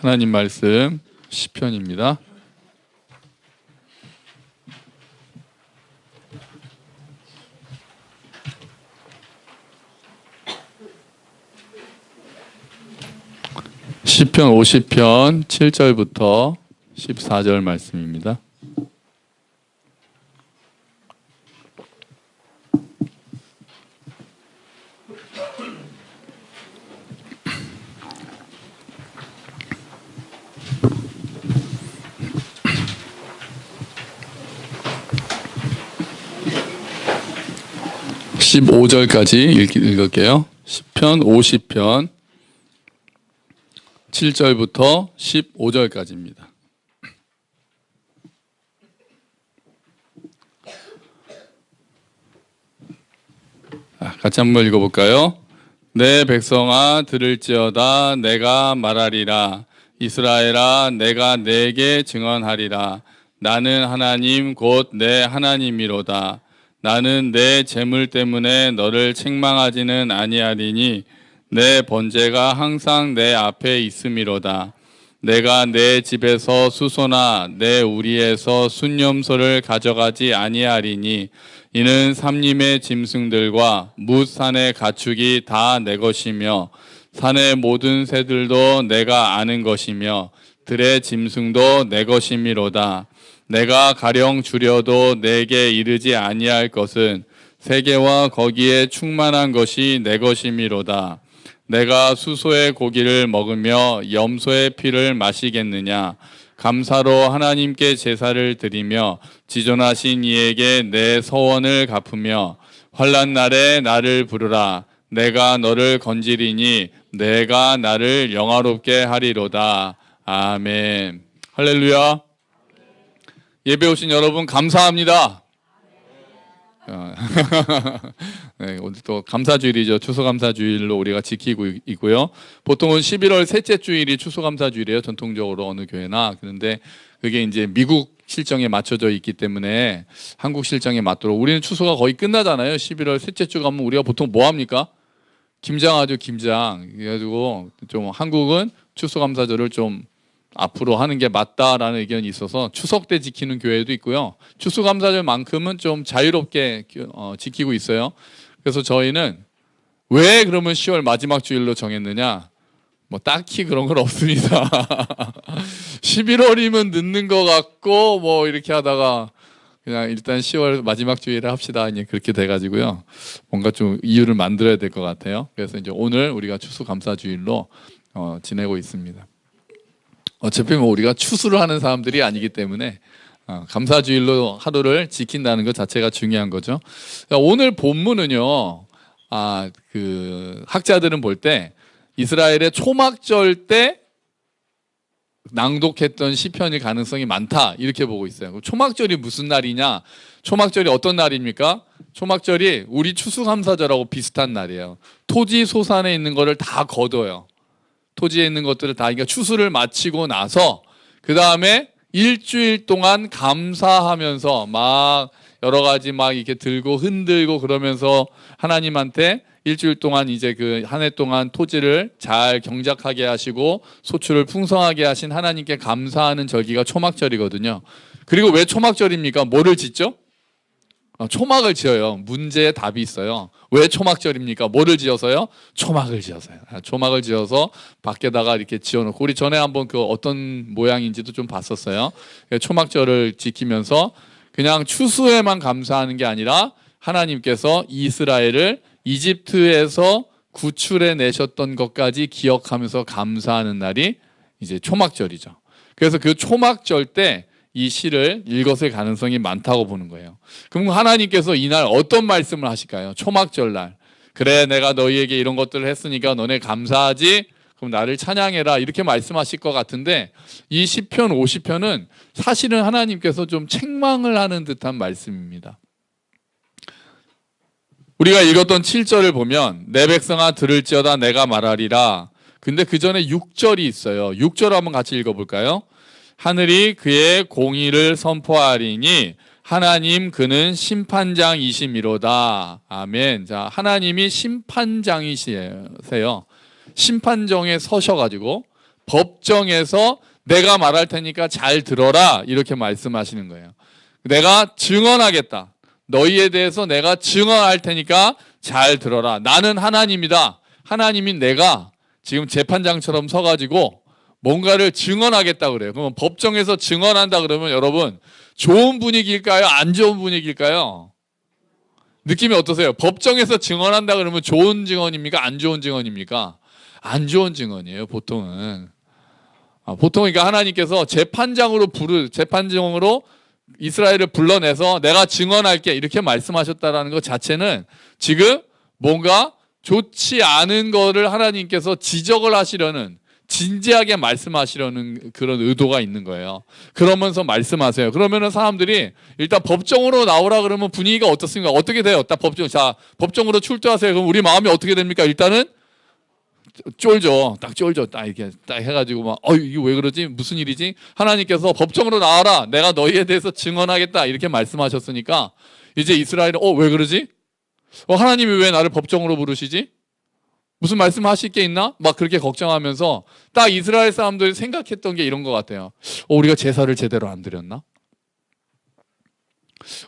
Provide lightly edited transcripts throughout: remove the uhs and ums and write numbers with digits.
하나님 말씀 시편입니다. 시편 50편 7절부터 14절 말씀입니다. (15절까지) 읽을게요. 시편 50편 7절부터 15절까지입니다. 같이 한번 읽어볼까요? 내 백성아 들을지어다. 내가 말하리라. 이스라엘아 내가 내게 증언하리라. 나는 하나님 곧 내 하나님이로다. 나는 내 재물 때문에 너를 책망하지는 아니하리니 내 번제가 항상 내 앞에 있음이로다. 내가 내 집에서 수소나 내 우리에서 순념소를 가져가지 아니하리니 이는 삼림의 짐승들과 뭇 산의 가축이 다 내 것이며 산의 모든 새들도 내가 아는 것이며 들의 짐승도 내 것이미로다. 내가 가령 주려도 내게 이르지 아니할 것은 세계와 거기에 충만한 것이 내 것이미로다. 내가 수소의 고기를 먹으며 염소의 피를 마시겠느냐? 감사로 하나님께 제사를 드리며 지존하신 이에게 내 서원을 갚으며 환난 날에 나를 부르라. 내가 너를 건지리니 내가 나를 영화롭게 하리로다. 아멘. 할렐루야. 예배 오신 여러분 감사합니다. 네, 오늘 또 감사주일이죠. 추수감사주일로 우리가 지키고 있고요. 보통은 11월 셋째 주일이 추수감사주일이에요. 전통적으로 어느 교회나. 그런데 그게 이제 미국 실정에 맞춰져 있기 때문에 한국 실정에 맞도록 우리는 추수가 거의 끝나잖아요. 11월 셋째 주 가면 우리가 보통 뭐 합니까? 김장하죠, 김장. 그래가지고 좀 한국은 추수감사절을 좀 앞으로 하는 게 맞다라는 의견이 있어서 추석 때 지키는 교회도 있고요. 추수감사절만큼은 좀 자유롭게 지키고 있어요. 그래서 저희는 왜 그러면 10월 마지막 주일로 정했느냐? 뭐 딱히 그런 건 없습니다. 11월이면 늦는 것 같고 뭐 이렇게 하다가 그냥 일단 10월 마지막 주일에 합시다. 이제 그렇게 돼가지고요. 뭔가 좀 이유를 만들어야 될 것 같아요. 그래서 이제 오늘 우리가 추수감사주일로 지내고 있습니다. 어차피 뭐 우리가 추수를 하는 사람들이 아니기 때문에 감사주일로 하루를 지킨다는 것 자체가 중요한 거죠. 오늘 본문은요, 학자들은 볼 때 이스라엘의 초막절 때 낭독했던 시편일 가능성이 많다 이렇게 보고 있어요. 초막절이 무슨 날이냐? 초막절이 어떤 날입니까? 초막절이 우리 추수감사절하고 비슷한 날이에요. 토지 소산에 있는 거를 다 거둬요. 토지에 있는 것들을 다, 그러니까 추수를 마치고 나서 그 다음에 일주일 동안 감사하면서 막 여러 가지 막 이렇게 들고 흔들고 그러면서 하나님한테 일주일 동안 이제 그 한 해 동안 토지를 잘 경작하게 하시고 소출을 풍성하게 하신 하나님께 감사하는 절기가 초막절이거든요. 그리고 왜 초막절입니까? 뭐를 짓죠? 초막을 지어요. 문제에 답이 있어요. 왜 초막절입니까? 뭐를 지어서요? 초막을 지어서요. 초막을 지어서 밖에다가 이렇게 지어놓고, 우리 전에 한번 그 어떤 모양인지도 좀 봤었어요. 초막절을 지키면서 그냥 추수에만 감사하는 게 아니라 하나님께서 이스라엘을 이집트에서 구출해 내셨던 것까지 기억하면서 감사하는 날이 이제 초막절이죠. 그래서 그 초막절 때 이 시를 읽었을 가능성이 많다고 보는 거예요. 그럼 하나님께서 이날 어떤 말씀을 하실까요? 초막절 날. 그래, 내가 너희에게 이런 것들을 했으니까 너네 감사하지? 그럼 나를 찬양해라. 이렇게 말씀하실 것 같은데 이 시편 50편은 사실은 하나님께서 좀 책망을 하는 듯한 말씀입니다. 우리가 읽었던 7절을 보면 내 백성아 들을지어다 내가 말하리라. 근데 그 전에 6절이 있어요. 6절 한번 같이 읽어볼까요? 하늘이 그의 공의를 선포하리니 하나님 그는 심판장이시미로다. 아멘. 자, 하나님이 심판장이세요. 심판정에 서셔가지고 법정에서 내가 말할 테니까 잘 들어라 이렇게 말씀하시는 거예요. 내가 증언하겠다. 너희에 대해서 내가 증언할 테니까 잘 들어라. 나는 하나님이다. 하나님인 내가 지금 재판장처럼 서가지고 뭔가를 증언하겠다 그래요. 그러면 법정에서 증언한다 그러면 여러분 좋은 분위기일까요? 안 좋은 분위기일까요? 느낌이 어떠세요? 법정에서 증언한다 그러면 좋은 증언입니까? 안 좋은 증언입니까? 안 좋은 증언이에요, 보통은. 보통 그러니까 하나님께서 재판장으로 이스라엘을 불러내서 내가 증언할게 이렇게 말씀하셨다라는 것 자체는 지금 뭔가 좋지 않은 거를 하나님께서 지적을 하시려는, 진지하게 말씀하시려는 그런 의도가 있는 거예요. 그러면서 말씀하세요. 그러면은 사람들이 일단 법정으로 나오라 그러면 분위기가 어떻습니까? 어떻게 돼요? 딱 법정으로 출두하세요. 그럼 우리 마음이 어떻게 됩니까? 일단은 쫄죠. 딱 쫄죠. 딱 이렇게 딱 해가지고 막 이게 왜 그러지? 무슨 일이지? 하나님께서 법정으로 나와라. 내가 너희에 대해서 증언하겠다. 이렇게 말씀하셨으니까 이제 이스라엘은 왜 그러지? 하나님이 왜 나를 법정으로 부르시지? 무슨 말씀하실 게 있나? 막 그렇게 걱정하면서 딱 이스라엘 사람들이 생각했던 게 이런 것 같아요. 우리가 제사를 제대로 안 드렸나?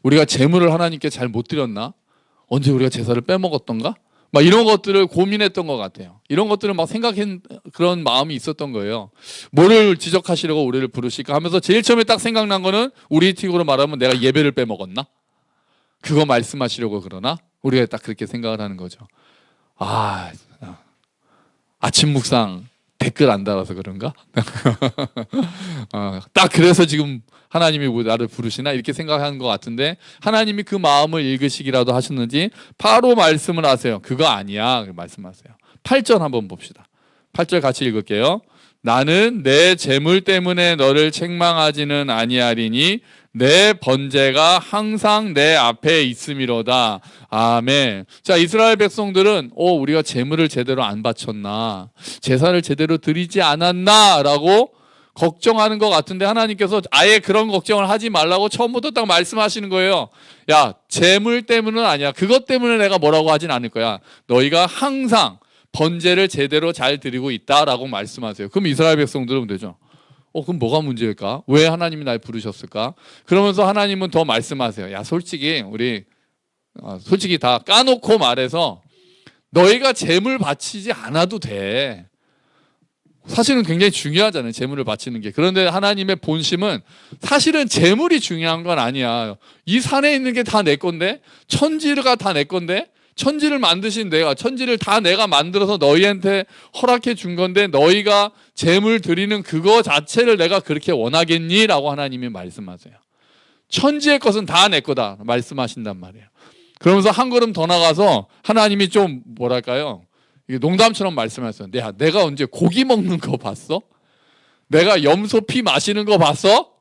우리가 제물을 하나님께 잘 못 드렸나? 언제 우리가 제사를 빼먹었던가? 막 이런 것들을 고민했던 것 같아요. 이런 것들을 막 생각한 그런 마음이 있었던 거예요. 뭐를 지적하시려고 우리를 부르실까 하면서 제일 처음에 딱 생각난 거는 우리 틱으로 말하면 내가 예배를 빼먹었나? 그거 말씀하시려고 그러나? 우리가 딱 그렇게 생각을 하는 거죠. 아침 묵상 댓글 안 달아서 그런가? 딱 그래서 지금 하나님이 나를 부르시나 이렇게 생각하는 것 같은데 하나님이 그 마음을 읽으시기라도 하셨는지 바로 말씀을 하세요. 그거 아니야 말씀하세요. 8절 한번 봅시다. 8절 같이 읽을게요. 나는 내 재물 때문에 너를 책망하지는 아니하리니 내 번제가 항상 내 앞에 있음이로다. 아멘. 자, 이스라엘 백성들은 우리가 재물을 제대로 안 바쳤나, 제사를 제대로 드리지 않았나 라고 걱정하는 것 같은데 하나님께서 아예 그런 걱정을 하지 말라고 처음부터 딱 말씀하시는 거예요. 야, 재물 때문은 아니야. 그것 때문에 내가 뭐라고 하진 않을 거야. 너희가 항상 번제를 제대로 잘 드리고 있다라고 말씀하세요. 그럼 이스라엘 백성들은 되죠. 그럼 뭐가 문제일까? 왜 하나님이 날 부르셨을까? 그러면서 하나님은 더 말씀하세요. 야, 솔직히 다 까놓고 말해서 너희가 재물 바치지 않아도 돼. 사실은 굉장히 중요하잖아요. 재물을 바치는 게. 그런데 하나님의 본심은 사실은 재물이 중요한 건 아니야. 이 산에 있는 게 다 내 건데, 천지가 다 내 건데, 천지를 만드신 천지를 다 내가 만들어서 너희한테 허락해 준 건데 너희가 재물 드리는 그거 자체를 내가 그렇게 원하겠니? 라고 하나님이 말씀하세요. 천지의 것은 다 내 거다 말씀하신단 말이에요. 그러면서 한 걸음 더 나가서 하나님이 좀 뭐랄까요? 이게 농담처럼 말씀하셨어요. 내가 언제 고기 먹는 거 봤어? 내가 염소 피 마시는 거 봤어?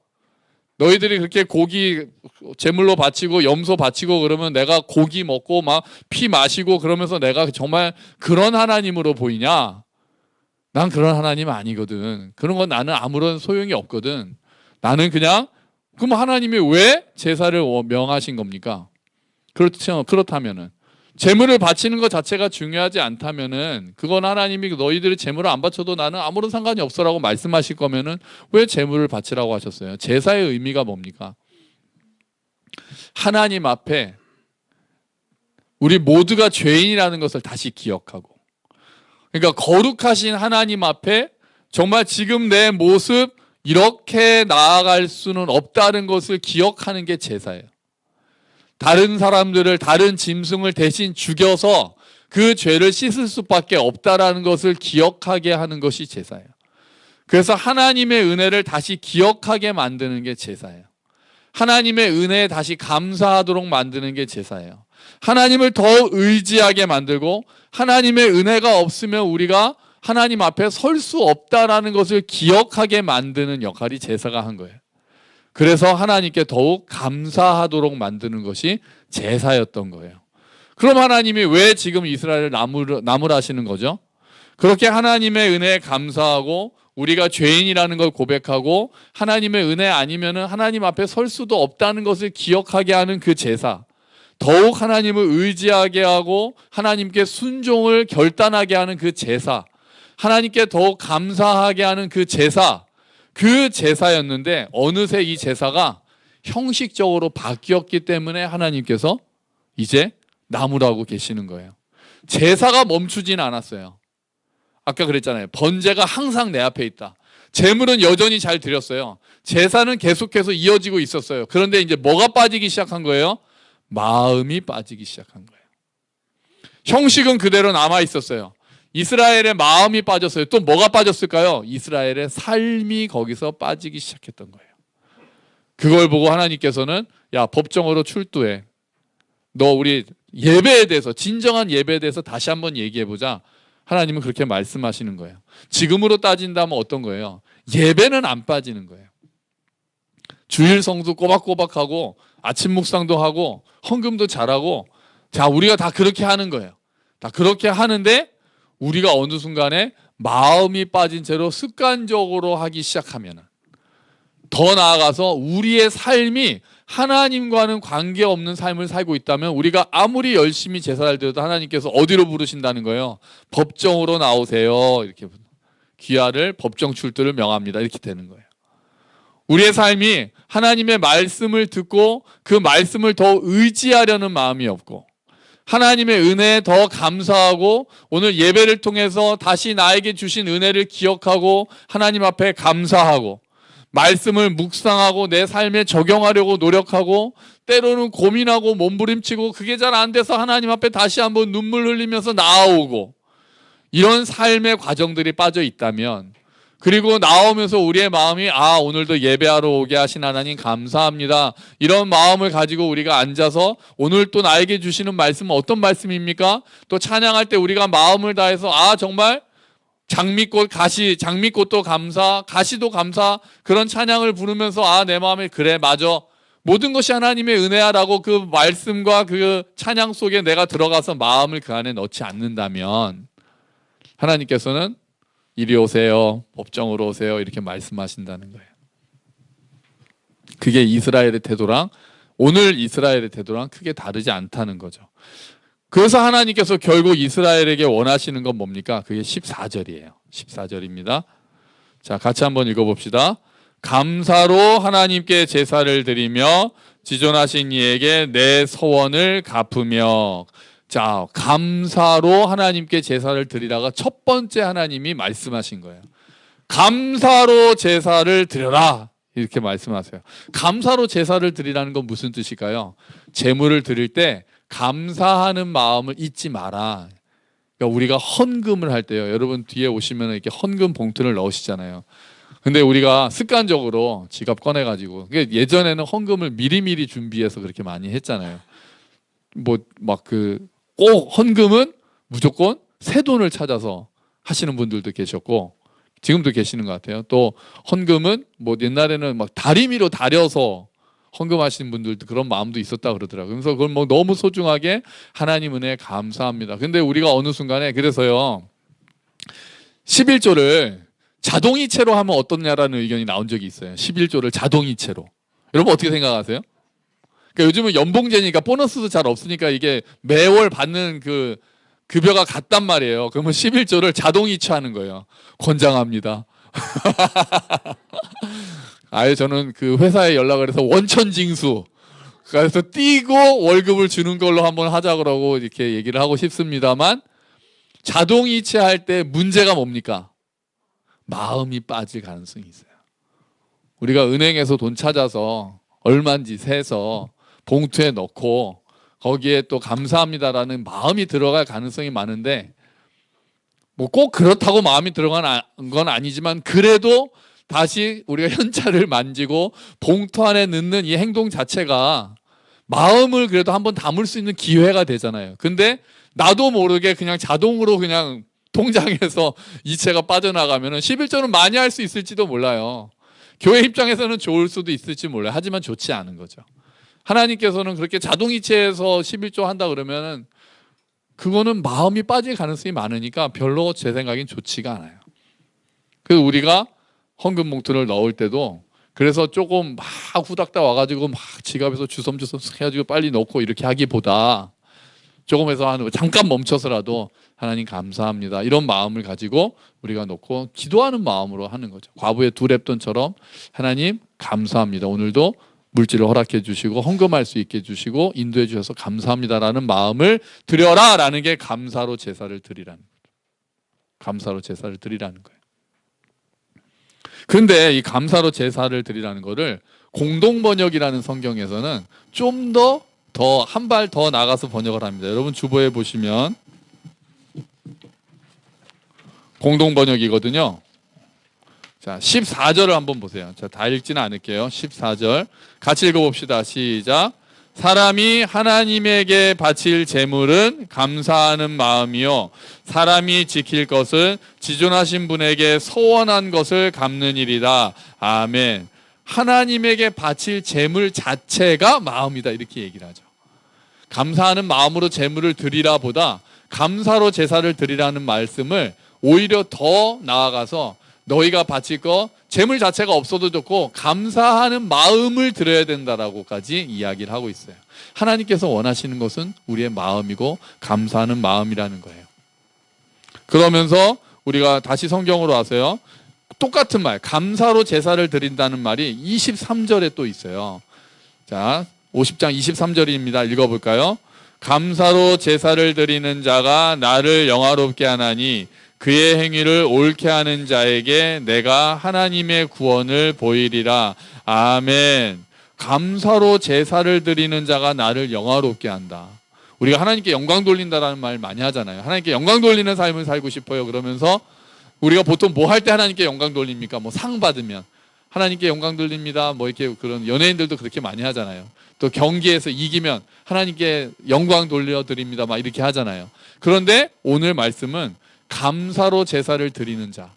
너희들이 그렇게 고기 제물로 바치고 염소 바치고 그러면 내가 고기 먹고 막 피 마시고 그러면서 내가 정말 그런 하나님으로 보이냐? 난 그런 하나님 아니거든. 그런 건 나는 아무런 소용이 없거든. 나는 그냥 그럼 하나님이 왜 제사를 명하신 겁니까? 그렇다면은 제물을 바치는 것 자체가 중요하지 않다면은 그건 하나님이 너희들이 제물을 안 바쳐도 나는 아무런 상관이 없어라고 말씀하실 거면은 왜 제물을 바치라고 하셨어요? 제사의 의미가 뭡니까? 하나님 앞에 우리 모두가 죄인이라는 것을 다시 기억하고, 그러니까 거룩하신 하나님 앞에 정말 지금 내 모습 이렇게 나아갈 수는 없다는 것을 기억하는 게 제사예요. 다른 사람들을, 다른 짐승을 대신 죽여서 그 죄를 씻을 수밖에 없다라는 것을 기억하게 하는 것이 제사예요. 그래서 하나님의 은혜를 다시 기억하게 만드는 게 제사예요. 하나님의 은혜에 다시 감사하도록 만드는 게 제사예요. 하나님을 더 의지하게 만들고 하나님의 은혜가 없으면 우리가 하나님 앞에 설 수 없다라는 것을 기억하게 만드는 역할이 제사가 한 거예요. 그래서 하나님께 더욱 감사하도록 만드는 것이 제사였던 거예요. 그럼 하나님이 왜 지금 이스라엘을 나무라시는 거죠? 그렇게 하나님의 은혜에 감사하고 우리가 죄인이라는 걸 고백하고 하나님의 은혜 아니면은 하나님 앞에 설 수도 없다는 것을 기억하게 하는 그 제사, 더욱 하나님을 의지하게 하고 하나님께 순종을 결단하게 하는 그 제사, 하나님께 더욱 감사하게 하는 그 제사였는데 어느새 이 제사가 형식적으로 바뀌었기 때문에 하나님께서 이제 나무라고 계시는 거예요. 제사가 멈추진 않았어요. 아까 그랬잖아요. 번제가 항상 내 앞에 있다. 제물은 여전히 잘 드렸어요. 제사는 계속해서 이어지고 있었어요. 그런데 이제 뭐가 빠지기 시작한 거예요? 마음이 빠지기 시작한 거예요. 형식은 그대로 남아 있었어요. 이스라엘의 마음이 빠졌어요. 또 뭐가 빠졌을까요? 이스라엘의 삶이 거기서 빠지기 시작했던 거예요. 그걸 보고 하나님께서는 야, 법정으로 출두해. 너 우리 예배에 대해서, 진정한 예배에 대해서 다시 한번 얘기해보자. 하나님은 그렇게 말씀하시는 거예요. 지금으로 따진다면 어떤 거예요? 예배는 안 빠지는 거예요. 주일 성수 꼬박꼬박하고 아침 묵상도 하고 헌금도 잘하고, 자, 우리가 다 그렇게 하는 거예요. 다 그렇게 하는데 우리가 어느 순간에 마음이 빠진 채로 습관적으로 하기 시작하면, 더 나아가서 우리의 삶이 하나님과는 관계없는 삶을 살고 있다면 우리가 아무리 열심히 제사를 드려도 하나님께서 어디로 부르신다는 거예요? 법정으로 나오세요. 이렇게 귀하를 법정 출두를 명합니다. 이렇게 되는 거예요. 우리의 삶이 하나님의 말씀을 듣고 그 말씀을 더 의지하려는 마음이 없고, 하나님의 은혜에 더 감사하고 오늘 예배를 통해서 다시 나에게 주신 은혜를 기억하고 하나님 앞에 감사하고 말씀을 묵상하고 내 삶에 적용하려고 노력하고 때로는 고민하고 몸부림치고 그게 잘 안 돼서 하나님 앞에 다시 한번 눈물 흘리면서 나아오고, 이런 삶의 과정들이 빠져 있다면, 그리고 나오면서 우리의 마음이 오늘도 예배하러 오게 하신 하나님 감사합니다, 이런 마음을 가지고 우리가 앉아서 오늘 또 나에게 주시는 말씀은 어떤 말씀입니까? 또 찬양할 때 우리가 마음을 다해서 정말 장미꽃, 장미꽃도 감사, 가시도 감사, 그런 찬양을 부르면서 내 마음에 그래 맞아, 모든 것이 하나님의 은혜야라고 그 말씀과 그 찬양 속에 내가 들어가서 마음을 그 안에 넣지 않는다면 하나님께서는 이리 오세요, 법정으로 오세요, 이렇게 말씀하신다는 거예요. 그게 이스라엘의 태도랑 오늘 이스라엘의 태도랑 크게 다르지 않다는 거죠. 그래서 하나님께서 결국 이스라엘에게 원하시는 건 뭡니까? 그게 14절이에요. 14절입니다. 자, 같이 한번 읽어봅시다. 감사로 하나님께 제사를 드리며 지존하신 이에게 내 서원을 갚으며. 자, 감사로 하나님께 제사를 드리라가 첫 번째 하나님이 말씀하신 거예요. 감사로 제사를 드려라, 이렇게 말씀하세요. 감사로 제사를 드리라는 건 무슨 뜻일까요? 제물을 드릴 때 감사하는 마음을 잊지 마라. 그러니까 우리가 헌금을 할 때요, 여러분 뒤에 오시면 이렇게 헌금 봉투를 넣으시잖아요. 근데 우리가 습관적으로 지갑 꺼내가지고, 예전에는 헌금을 미리미리 준비해서 그렇게 많이 했잖아요. 꼭 헌금은 무조건 새 돈을 찾아서 하시는 분들도 계셨고 지금도 계시는 것 같아요. 또 헌금은 옛날에는 다리미로 다려서 헌금하시는 분들도 그런 마음도 있었다 그러더라고요. 그래서 그걸 너무 소중하게 하나님 은혜에 감사합니다. 근데 우리가 어느 순간에 그래서요, 11조를 자동이체로 하면 어떻냐라는 의견이 나온 적이 있어요. 11조를 자동이체로. 여러분 어떻게 생각하세요? 그러니까 요즘은 연봉제니까 보너스도 잘 없으니까 이게 매월 받는 그 급여가 같단 말이에요. 그러면 11조를 자동이체하는 거예요. 권장합니다. 저는 그 회사에 연락을 해서 원천징수, 그래서 띄고 월급을 주는 걸로 한번 하자 그러고 이렇게 얘기를 하고 싶습니다만, 자동이체할 때 문제가 뭡니까? 마음이 빠질 가능성이 있어요. 우리가 은행에서 돈 찾아서 얼마인지 세서 봉투에 넣고 거기에 또 감사합니다라는 마음이 들어갈 가능성이 많은데, 꼭 그렇다고 마음이 들어간 건 아니지만 그래도 다시 우리가 현찰을 만지고 봉투 안에 넣는 이 행동 자체가 마음을 그래도 한번 담을 수 있는 기회가 되잖아요. 근데 나도 모르게 그냥 자동으로 그냥 통장에서 이체가 빠져나가면 11조는 많이 할 수 있을지도 몰라요. 교회 입장에서는 좋을 수도 있을지 몰라요. 하지만 좋지 않은 거죠. 하나님께서는 그렇게 자동이체해서 11조 한다 그러면은 그거는 마음이 빠질 가능성이 많으니까 별로 제 생각엔 좋지가 않아요. 그래서 우리가 헌금 봉투를 넣을 때도 그래서 조금 막 후닥닥 와가지고 막 지갑에서 주섬주섬 해가지고 빨리 넣고 이렇게 하기보다 조금 해서 잠깐 멈춰서라도 하나님 감사합니다. 이런 마음을 가지고 우리가 놓고 기도하는 마음으로 하는 거죠. 과부의 두 렙돈처럼 하나님 감사합니다. 오늘도 물질을 허락해 주시고 헌금할 수 있게 해주시고 인도해 주셔서 감사합니다라는 마음을 드려라라는 게 감사로 제사를 드리라는 거예요. 감사로 제사를 드리라는 거예요. 그런데 이 감사로 제사를 드리라는 거를 공동 번역이라는 성경에서는 좀 더 한 발 더 나가서 번역을 합니다. 여러분 주보에 보시면 공동 번역이거든요. 자, 14절을 한번 보세요. 자, 다 읽지는 않을게요. 14절 같이 읽어봅시다. 시작. 사람이 하나님에게 바칠 제물은 감사하는 마음이요 사람이 지킬 것은 지존하신 분에게 서원한 것을 갚는 일이다. 아멘. 하나님에게 바칠 제물 자체가 마음이다. 이렇게 얘기를 하죠. 감사하는 마음으로 제물을 드리라 보다 감사로 제사를 드리라는 말씀을 오히려 더 나아가서 너희가 바칠 거 재물 자체가 없어도 좋고 감사하는 마음을 드려야 된다라고까지 이야기를 하고 있어요. 하나님께서 원하시는 것은 우리의 마음이고 감사하는 마음이라는 거예요. 그러면서 우리가 다시 성경으로 와서요. 똑같은 말, 감사로 제사를 드린다는 말이 23절에 또 있어요. 자, 50장 23절입니다. 읽어볼까요? 감사로 제사를 드리는 자가 나를 영화롭게 하나니 그의 행위를 옳게 하는 자에게 내가 하나님의 구원을 보이리라. 아멘. 감사로 제사를 드리는 자가 나를 영화롭게 한다. 우리가 하나님께 영광 돌린다라는 말 많이 하잖아요. 하나님께 영광 돌리는 삶을 살고 싶어요. 그러면서 우리가 보통 뭐 할 때 하나님께 영광 돌립니까? 뭐 상 받으면 하나님께 영광 돌립니다. 뭐 이렇게 그런 연예인들도 그렇게 많이 하잖아요. 또 경기에서 이기면 하나님께 영광 돌려드립니다. 막 이렇게 하잖아요. 그런데 오늘 말씀은 감사로 제사를 드리는 자,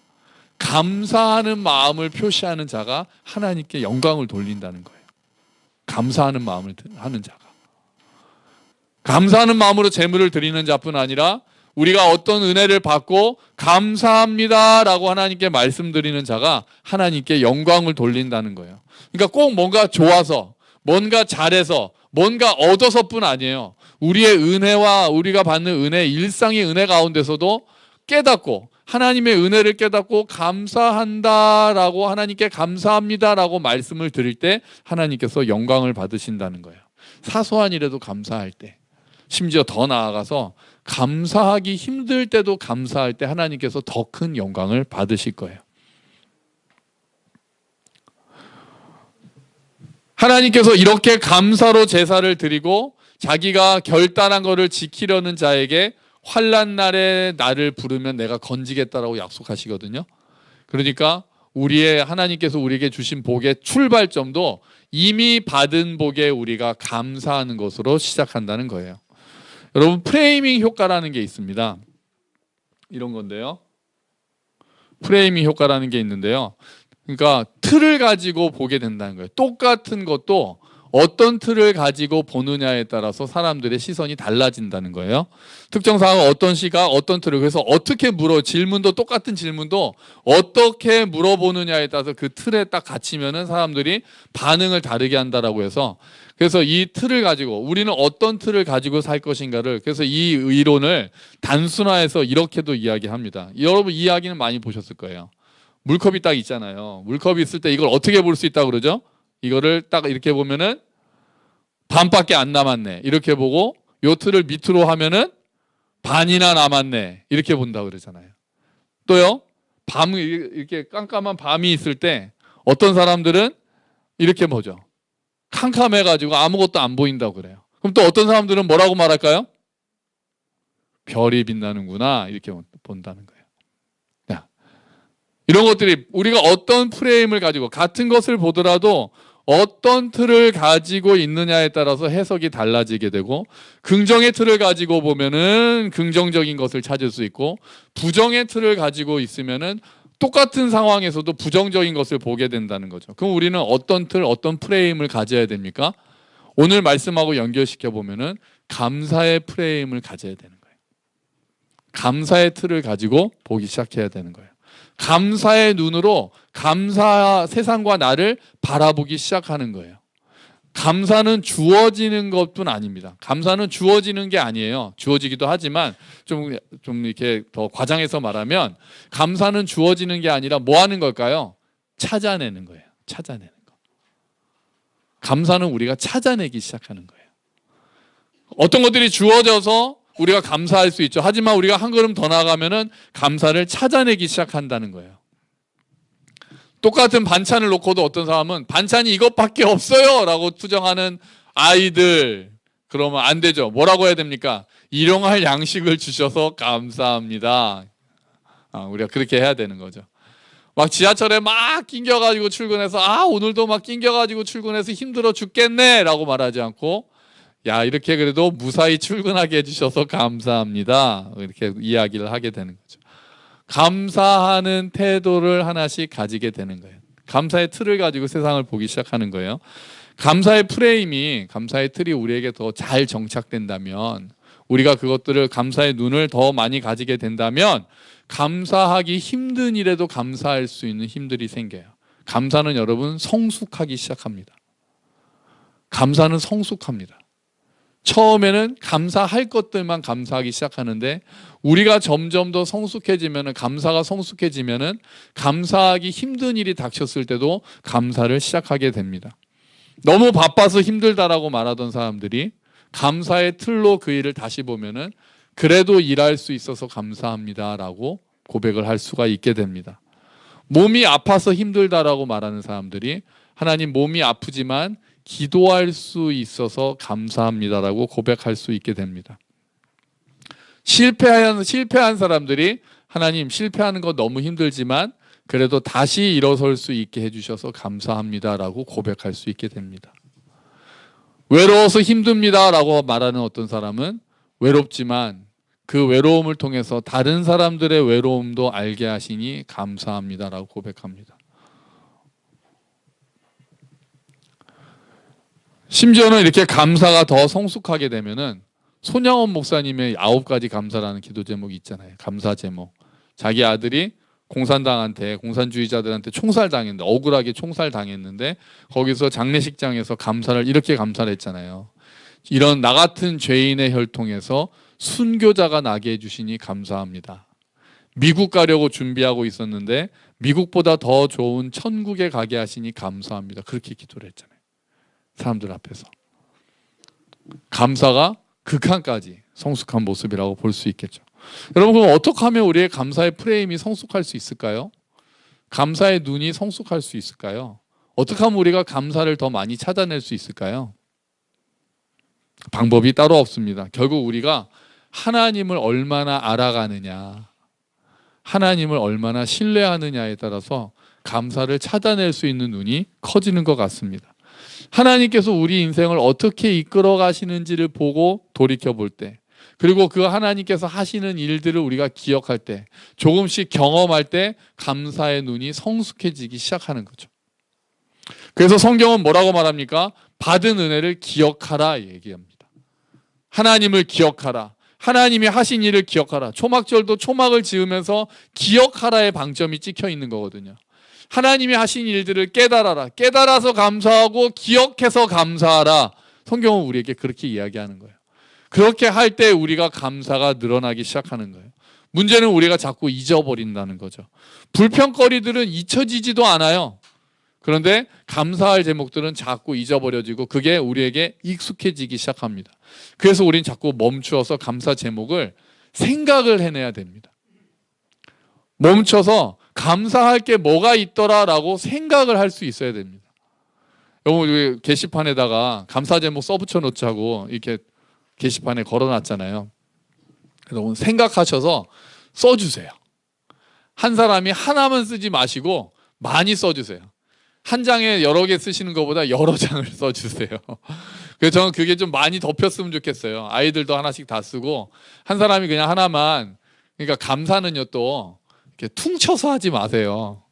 감사하는 마음을 표시하는 자가 하나님께 영광을 돌린다는 거예요. 감사하는 마음을 하는 자가. 감사하는 마음으로 제물을 드리는 자뿐 아니라 우리가 어떤 은혜를 받고 감사합니다라고 하나님께 말씀드리는 자가 하나님께 영광을 돌린다는 거예요. 그러니까 꼭 뭔가 좋아서, 뭔가 잘해서, 뭔가 얻어서뿐 아니에요. 우리의 은혜와 우리가 받는 은혜, 일상의 은혜 가운데서도 깨닫고 하나님의 은혜를 깨닫고 감사한다라고 하나님께 감사합니다라고 말씀을 드릴 때 하나님께서 영광을 받으신다는 거예요. 사소한 일에도 감사할 때, 심지어 더 나아가서 감사하기 힘들 때도 감사할 때 하나님께서 더 큰 영광을 받으실 거예요. 하나님께서 이렇게 감사로 제사를 드리고 자기가 결단한 것을 지키려는 자에게 환난 날에 나를 부르면 내가 건지겠다라고 약속하시거든요. 그러니까 하나님께서 우리에게 주신 복의 출발점도 이미 받은 복에 우리가 감사하는 것으로 시작한다는 거예요. 여러분, 프레이밍 효과라는 게 있습니다. 이런 건데요. 프레이밍 효과라는 게 있는데요. 그러니까 틀을 가지고 보게 된다는 거예요. 똑같은 것도 어떤 틀을 가지고 보느냐에 따라서 사람들의 시선이 달라진다는 거예요. 특정 상황 어떤 시가 어떤 틀을, 그래서 어떻게 질문도 똑같은 질문도 어떻게 물어보느냐에 따라서 그 틀에 딱 갇히면은 사람들이 반응을 다르게 한다라고 해서, 그래서 이 틀을 가지고 우리는 어떤 틀을 가지고 살 것인가를, 그래서 이 이론을 단순화해서 이렇게도 이야기합니다. 여러분 이 이야기는 많이 보셨을 거예요. 물컵이 딱 있잖아요. 물컵이 있을 때 이걸 어떻게 볼 수 있다고 그러죠? 이거를 딱 이렇게 보면은 반밖에 안 남았네. 이렇게 보고 요 틀을 밑으로 하면은 반이나 남았네. 이렇게 본다고 그러잖아요. 또요. 이렇게 깜깜한 밤이 있을 때 어떤 사람들은 이렇게 보죠. 캄캄해가지고 아무것도 안 보인다고 그래요. 그럼 또 어떤 사람들은 뭐라고 말할까요? 별이 빛나는구나. 이렇게 본다는 거예요. 이런 것들이 우리가 어떤 프레임을 가지고 같은 것을 보더라도 어떤 틀을 가지고 있느냐에 따라서 해석이 달라지게 되고, 긍정의 틀을 가지고 보면은 긍정적인 것을 찾을 수 있고, 부정의 틀을 가지고 있으면은 똑같은 상황에서도 부정적인 것을 보게 된다는 거죠. 그럼 우리는 어떤 틀, 어떤 프레임을 가져야 됩니까? 오늘 말씀하고 연결시켜 보면은 감사의 프레임을 가져야 되는 거예요. 감사의 틀을 가지고 보기 시작해야 되는 거예요. 감사의 눈으로 세상과 나를 바라보기 시작하는 거예요. 감사는 주어지는 것뿐 아닙니다. 감사는 주어지는 게 아니에요. 주어지기도 하지만 좀 이렇게 더 과장해서 말하면 감사는 주어지는 게 아니라 뭐 하는 걸까요? 찾아내는 거예요. 찾아내는 거. 감사는 우리가 찾아내기 시작하는 거예요. 어떤 것들이 주어져서 우리가 감사할 수 있죠. 하지만 우리가 한 걸음 더 나아가면은 감사를 찾아내기 시작한다는 거예요. 똑같은 반찬을 놓고도 어떤 사람은 반찬이 이것밖에 없어요 라고 투정하는 아이들, 그러면 안 되죠. 뭐라고 해야 됩니까? 일용할 양식을 주셔서 감사합니다. 우리가 그렇게 해야 되는 거죠. 막 지하철에 막 낑겨가지고 출근해서 오늘도 막 낑겨가지고 출근해서 힘들어 죽겠네 라고 말하지 않고, 야, 이렇게 그래도 무사히 출근하게 해주셔서 감사합니다, 이렇게 이야기를 하게 되는 거죠. 감사하는 태도를 하나씩 가지게 되는 거예요. 감사의 틀을 가지고 세상을 보기 시작하는 거예요. 감사의 프레임이, 감사의 틀이 우리에게 더 잘 정착된다면, 우리가 그것들을, 감사의 눈을 더 많이 가지게 된다면 감사하기 힘든 일에도 감사할 수 있는 힘들이 생겨요. 감사는 여러분 성숙하기 시작합니다. 감사는 성숙합니다. 처음에는 감사할 것들만 감사하기 시작하는데 우리가 점점 더 성숙해지면은, 감사가 성숙해지면은 감사하기 힘든 일이 닥쳤을 때도 감사를 시작하게 됩니다. 너무 바빠서 힘들다라고 말하던 사람들이 감사의 틀로 그 일을 다시 보면은 그래도 일할 수 있어서 감사합니다라고 고백을 할 수가 있게 됩니다. 몸이 아파서 힘들다라고 말하는 사람들이 하나님, 몸이 아프지만 기도할 수 있어서 감사합니다라고 고백할 수 있게 됩니다. 실패한 사람들이 하나님, 실패하는 거 너무 힘들지만 그래도 다시 일어설 수 있게 해주셔서 감사합니다라고 고백할 수 있게 됩니다. 외로워서 힘듭니다라고 말하는 어떤 사람은 외롭지만 그 외로움을 통해서 다른 사람들의 외로움도 알게 하시니 감사합니다라고 고백합니다. 심지어는 이렇게 감사가 더 성숙하게 되면은 손양원 목사님의 9가지 감사라는 기도 제목이 있잖아요. 감사 제목. 자기 아들이 공산주의자들한테 총살당했는데, 억울하게 총살당했는데 거기서 장례식장에서 감사를, 이렇게 감사를 했잖아요. 이런 나 같은 죄인의 혈통에서 순교자가 나게 해주시니 감사합니다. 미국 가려고 준비하고 있었는데 미국보다 더 좋은 천국에 가게 하시니 감사합니다. 그렇게 기도를 했잖아요. 사람들 앞에서. 감사가 극한까지 성숙한 모습이라고 볼 수 있겠죠. 여러분, 그럼 어떻게 하면 우리의 감사의 프레임이 성숙할 수 있을까요? 감사의 눈이 성숙할 수 있을까요? 어떻게 하면 우리가 감사를 더 많이 찾아낼 수 있을까요? 방법이 따로 없습니다. 결국 우리가 하나님을 얼마나 알아가느냐, 하나님을 얼마나 신뢰하느냐에 따라서 감사를 찾아낼 수 있는 눈이 커지는 것 같습니다. 하나님께서 우리 인생을 어떻게 이끌어 가시는지를 보고 돌이켜 볼 때, 그리고 그 하나님께서 하시는 일들을 우리가 기억할 때, 조금씩 경험할 때 감사의 눈이 성숙해지기 시작하는 거죠. 그래서 성경은 뭐라고 말합니까? 받은 은혜를 기억하라 얘기합니다. 하나님을 기억하라. 하나님이 하신 일을 기억하라. 초막절도 초막을 지으면서 기억하라의 방점이 찍혀 있는 거거든요. 하나님이 하신 일들을 깨달아라. 깨달아서 감사하고 기억해서 감사하라. 성경은 우리에게 그렇게 이야기하는 거예요. 그렇게 할 때 우리가 감사가 늘어나기 시작하는 거예요. 문제는 우리가 자꾸 잊어버린다는 거죠. 불평거리들은 잊혀지지도 않아요. 그런데 감사할 제목들은 자꾸 잊어버려지고 그게 우리에게 익숙해지기 시작합니다. 그래서 우린 자꾸 멈추어서 감사 제목을 생각을 해내야 됩니다. 멈춰서 감사할 게 뭐가 있더라라고 생각을 할 수 있어야 됩니다. 여러분, 게시판에다가 감사 제목 써붙여 놓자고 이렇게 게시판에 걸어놨잖아요. 여러분, 생각하셔서 써주세요. 한 사람이 하나만 쓰지 마시고 많이 써주세요. 한 장에 여러 개 쓰시는 것보다 여러 장을 써주세요. 그래서 저는 그게 좀 많이 덮였으면 좋겠어요. 아이들도 하나씩 다 쓰고, 한 사람이 그냥 하나만. 그러니까 감사는요, 또 이렇게 퉁쳐서 하지 마세요.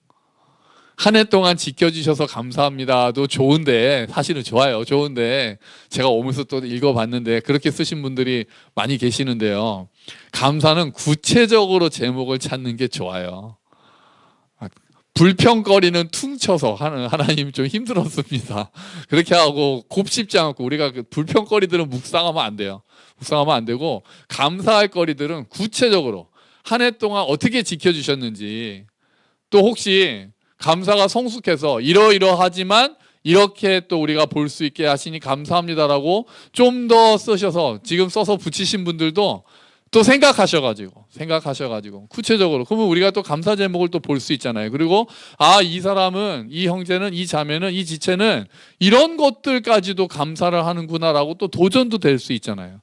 한 해 동안 지켜주셔서 감사합니다도 좋은데, 사실은 좋아요. 좋은데 제가 오면서 또 읽어봤는데 그렇게 쓰신 분들이 많이 계시는데요. 감사는 구체적으로 제목을 찾는 게 좋아요. 불평거리는 퉁쳐서 하는 하나님 좀 힘들었습니다. 그렇게 하고 곱씹지 않고 우리가 그 불평거리들은 묵상하면 안 돼요. 묵상하면 안 되고 감사할 거리들은 구체적으로 한 해 동안 어떻게 지켜주셨는지, 또 혹시 감사가 성숙해서 이러이러하지만 이렇게 또 우리가 볼 수 있게 하시니 감사합니다라고 좀 더 쓰셔서 지금 써서 붙이신 분들도 또 생각하셔가지고 구체적으로 그러면 우리가 또 감사 제목을 또 볼 수 있잖아요. 그리고 이 사람은, 이 형제는, 이 자매는, 이 지체는 이런 것들까지도 감사를 하는구나라고 또 도전도 될 수 있잖아요.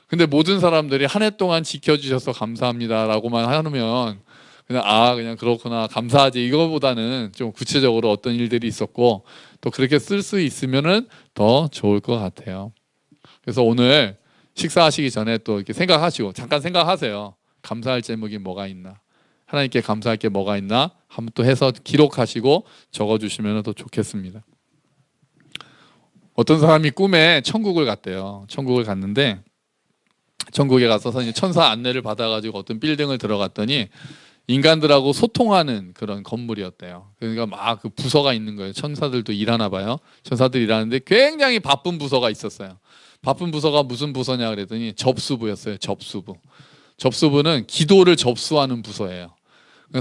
근데 모든 사람들이 한 해 동안 지켜주셔서 감사합니다라고만 하면 그냥 그렇구나, 감사하지, 이거보다는 좀 구체적으로 어떤 일들이 있었고 또 그렇게 쓸 수 있으면은 더 좋을 것 같아요. 그래서 오늘 식사하시기 전에 또 이렇게 생각하시고, 잠깐 생각하세요. 감사할 제목이 뭐가 있나, 하나님께 감사할 게 뭐가 있나 한번 또 해서 기록하시고 적어주시면 더 좋겠습니다. 어떤 사람이 꿈에 천국을 갔대요. 천국을 갔는데 천국에 가서 천사 안내를 받아가지고 어떤 빌딩을 들어갔더니 인간들하고 소통하는 그런 건물이었대요. 그러니까 막 그 부서가 있는 거예요. 천사들도 일하나 봐요. 천사들이 일하는데 굉장히 바쁜 부서가 있었어요. 바쁜 부서가 무슨 부서냐 그랬더니 접수부였어요. 접수부는 기도를 접수하는 부서예요.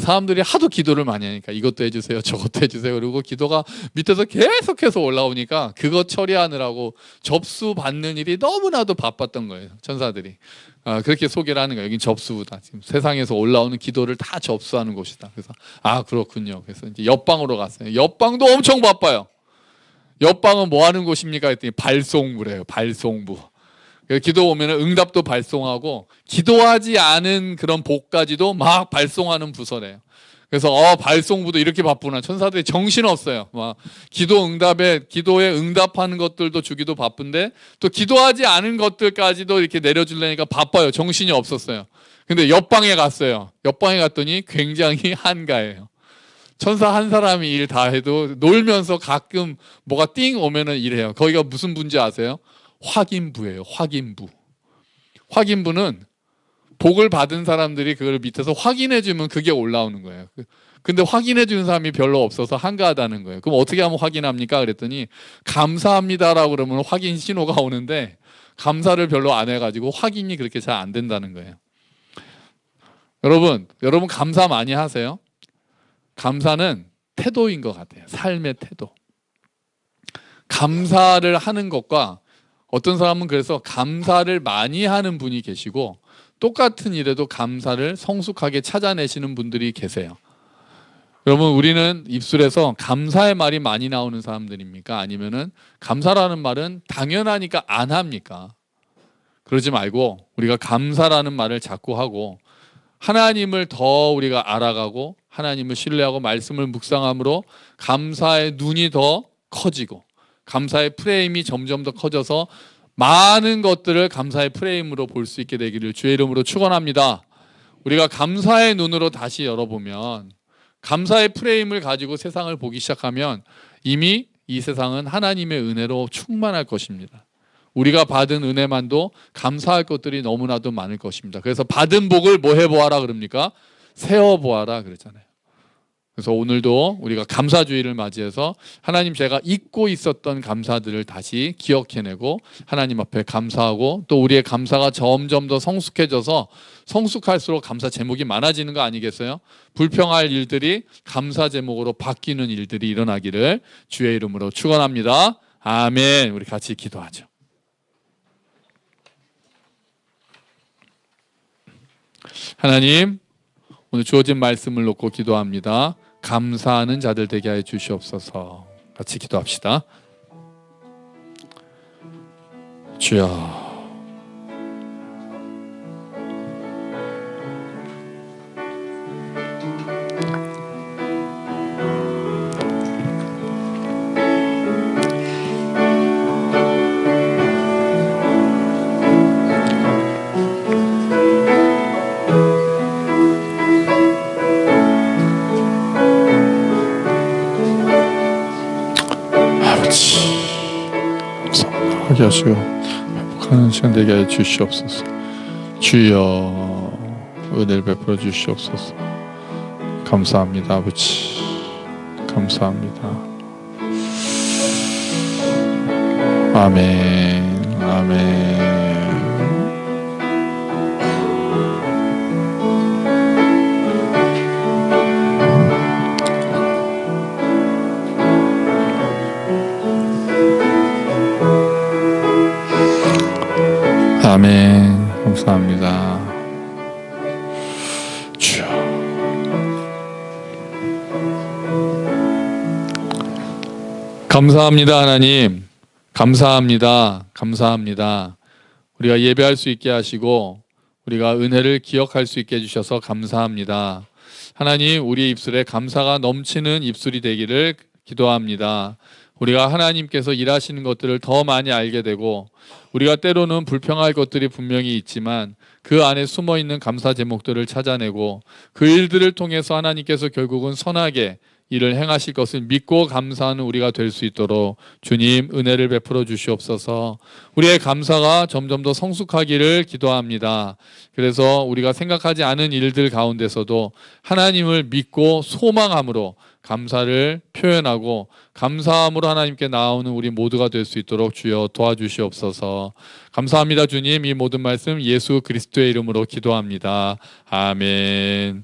사람들이 하도 기도를 많이 하니까 이것도 해주세요, 저것도 해주세요. 그리고 기도가 밑에서 계속해서 올라오니까 그거 처리하느라고 접수받는 일이 너무나도 바빴던 거예요. 천사들이 그렇게 소개를 하는 거예요. 여긴 접수부다. 지금 세상에서 올라오는 기도를 다 접수하는 곳이다. 그래서 그렇군요. 그래서 이제 옆방으로 갔어요. 옆방도 엄청 바빠요. 옆방은 뭐 하는 곳입니까 했더니 발송부래요. 발송부. 기도 오면 응답도 발송하고 기도하지 않은 그런 복까지도 막 발송하는 부서래요. 그래서 발송부도 이렇게 바쁘나, 천사들이 정신없어요. 막 기도에 응답하는 것들도 주기도 바쁜데 또 기도하지 않은 것들까지도 이렇게 내려주려니까 바빠요. 정신이 없었어요. 근데 옆방에 갔어요. 옆방에 갔더니 굉장히 한가해요. 천사 한 사람이 일 다 해도 놀면서 가끔 뭐가 띵 오면은 일해요. 거기가 무슨 부인지 아세요? 확인부예요. 확인부는 복을 받은 사람들이 그걸 밑에서 확인해주면 그게 올라오는 거예요. 근데 확인해주는 사람이 별로 없어서 한가하다는 거예요. 그럼 어떻게 하면 확인합니까? 그랬더니 감사합니다라고 그러면 확인 신호가 오는데 감사를 별로 안 해가지고 확인이 그렇게 잘 안 된다는 거예요. 여러분 감사 많이 하세요? 감사는 태도인 것 같아요. 삶의 태도. 감사를 하는 것과 어떤 사람은 그래서 감사를 많이 하는 분이 계시고 똑같은 일에도 감사를 성숙하게 찾아내시는 분들이 계세요. 여러분, 우리는 입술에서 감사의 말이 많이 나오는 사람들입니까? 아니면은 감사라는 말은 당연하니까 안 합니까? 그러지 말고 우리가 감사라는 말을 자꾸 하고 하나님을 더 우리가 알아가고 하나님을 신뢰하고 말씀을 묵상함으로 감사의 눈이 더 커지고 감사의 프레임이 점점 더 커져서 많은 것들을 감사의 프레임으로 볼 수 있게 되기를 주의 이름으로 축원합니다. 우리가 감사의 눈으로 다시 열어보면, 감사의 프레임을 가지고 세상을 보기 시작하면 이미 이 세상은 하나님의 은혜로 충만할 것입니다. 우리가 받은 은혜만도 감사할 것들이 너무나도 많을 것입니다. 그래서 받은 복을 뭐 해보아라 그럽니까? 세어보아라 그랬잖아요. 그래서 오늘도 우리가 감사주의를 맞이해서 하나님, 제가 잊고 있었던 감사들을 다시 기억해내고 하나님 앞에 감사하고, 또 우리의 감사가 점점 더 성숙해져서 성숙할수록 감사 제목이 많아지는 거 아니겠어요? 불평할 일들이 감사 제목으로 바뀌는 일들이 일어나기를 주의 이름으로 축원합니다. 아멘. 우리 같이 기도하죠. 하나님, 오늘 주어진 말씀을 놓고 기도합니다. 감사하는 자들 되게 하여 주시옵소서. 같이 기도합시다. 주여, 하게 하시고 회복하는 시간 되게 하여 주시옵소서. 주여, 은혜를 베풀어 주시옵소서. 감사합니다, 아버지. 감사합니다. 아멘. 아멘. 아멘. 감사합니다. 주여. 감사합니다, 하나님. 감사합니다. 감사합니다. 우리가 예배할 수 있게 하시고 우리가 은혜를 기억할 수 있게 해주셔서 감사합니다. 하나님, 우리의 입술에 감사가 넘치는 입술이 되기를 기도합니다. 우리가 하나님께서 일하시는 것들을 더 많이 알게 되고 우리가 때로는 불평할 것들이 분명히 있지만 그 안에 숨어있는 감사 제목들을 찾아내고 그 일들을 통해서 하나님께서 결국은 선하게 일을 행하실 것을 믿고 감사하는 우리가 될 수 있도록 주님 은혜를 베풀어 주시옵소서. 우리의 감사가 점점 더 성숙하기를 기도합니다. 그래서 우리가 생각하지 않은 일들 가운데서도 하나님을 믿고 소망함으로 감사를 표현하고 감사함으로 하나님께 나오는 우리 모두가 될 수 있도록 주여 도와주시옵소서. 감사합니다. 주님, 이 모든 말씀 예수 그리스도의 이름으로 기도합니다. 아멘.